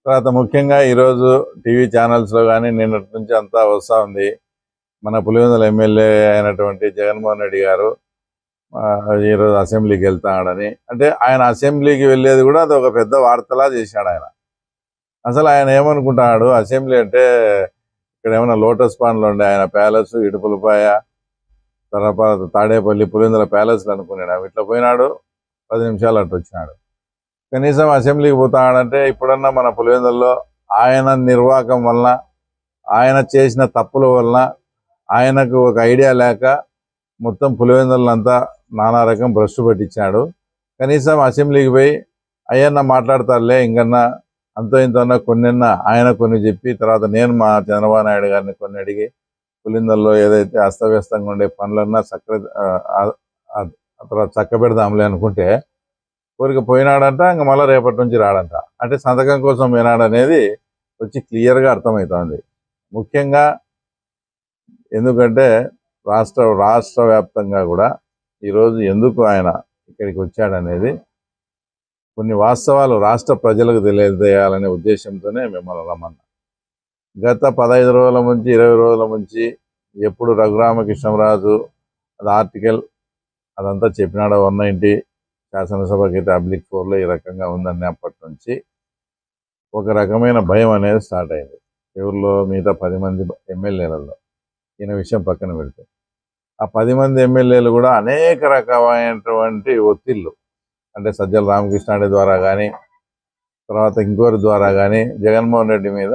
తర్వాత ముఖ్యంగా ఈరోజు టీవీ ఛానల్స్లో కానీ నిన్నటి నుంచి అంతా వస్తూ ఉంది. మన పులివెందుల ఎమ్మెల్యే అయినటువంటి జగన్మోహన్ రెడ్డి గారు ఈరోజు అసెంబ్లీకి వెళ్తాడని. అంటే ఆయన అసెంబ్లీకి వెళ్ళేది కూడా అది ఒక పెద్ద వార్తలా చేశాడు ఆయన. అసలు ఆయన ఏమనుకుంటున్నాడు, అసెంబ్లీ అంటే ఇక్కడ ఏమైనా లోటస్ పాండ్లో ఉండే ఆయన ప్యాలెస్, ఇడుపులపాయ, తర్వాత తాడేపల్లి, పులివెందుల ప్యాలెస్లు అనుకున్నాడు. ఇట్లా పోయినాడు, 10 నిమిషాలు అట్టు వచ్చినాడు. కనీసం అసెంబ్లీకి పోతాడంటే ఇప్పుడన్నా మన పులివెందుల్లో ఆయన నిర్వాహకం వలన, ఆయన చేసిన తప్పుల వలన, ఆయనకు ఒక ఐడియా లేక మొత్తం పులివెందులంతా నానా రకం భ్రష్టు పట్టించాడు. కనీసం అసెంబ్లీకి పోయి అయ్యన్న మాట్లాడతారులే, ఇంకన్నా అంతో ఇంతన్నా కొన్నన్నా ఆయన కొన్ని చెప్పి, తర్వాత నేను మా చంద్రబాబు నాయుడు గారిని కొన్ని అడిగి పులివెందుల్లో ఏదైతే అస్తవ్యస్తంగా ఉండే పనులన్నా తర్వాత చక్క పెడదాంలే అనుకుంటే కోరిక పోయినాడంట. ఇంక మళ్ళీ రేపటి నుంచి రాడంట. అంటే సంతకం కోసం పోయినాడనేది వచ్చి క్లియర్గా అర్థమవుతుంది. ముఖ్యంగా ఎందుకంటే రాష్ట్ర వ్యాప్తంగా కూడా ఈరోజు ఎందుకు ఆయన ఇక్కడికి వచ్చాడనేది కొన్ని వాస్తవాలు రాష్ట్ర ప్రజలకు తెలియజేయాలనే ఉద్దేశంతోనే మిమ్మల్ని రమ్మన్నా. గత 15 రోజుల నుంచి 20 రోజుల నుంచి ఎప్పుడు రఘురామకృష్ణరాజు అది ఆర్టికల్ అదంతా చెప్పినాడు, 190 శాసనసభకి టాబ్లిక్ 4లో ఈ రకంగా ఉందన్నప్పటి నుంచి ఒక రకమైన భయం అనేది స్టార్ట్ అయింది ఎవరిలో, మిగతా 10 మంది ఎమ్మెల్యేలలో. ఈయన విషయం పక్కన పెడితే ఆ 10 మంది ఎమ్మెల్యేలు కూడా అనేక రకమైనటువంటి ఒత్తిళ్ళు, అంటే సజ్జల రామకృష్ణారెడ్డి ద్వారా కానీ, తర్వాత ఇంకోరి ద్వారా కానీ జగన్మోహన్ రెడ్డి మీద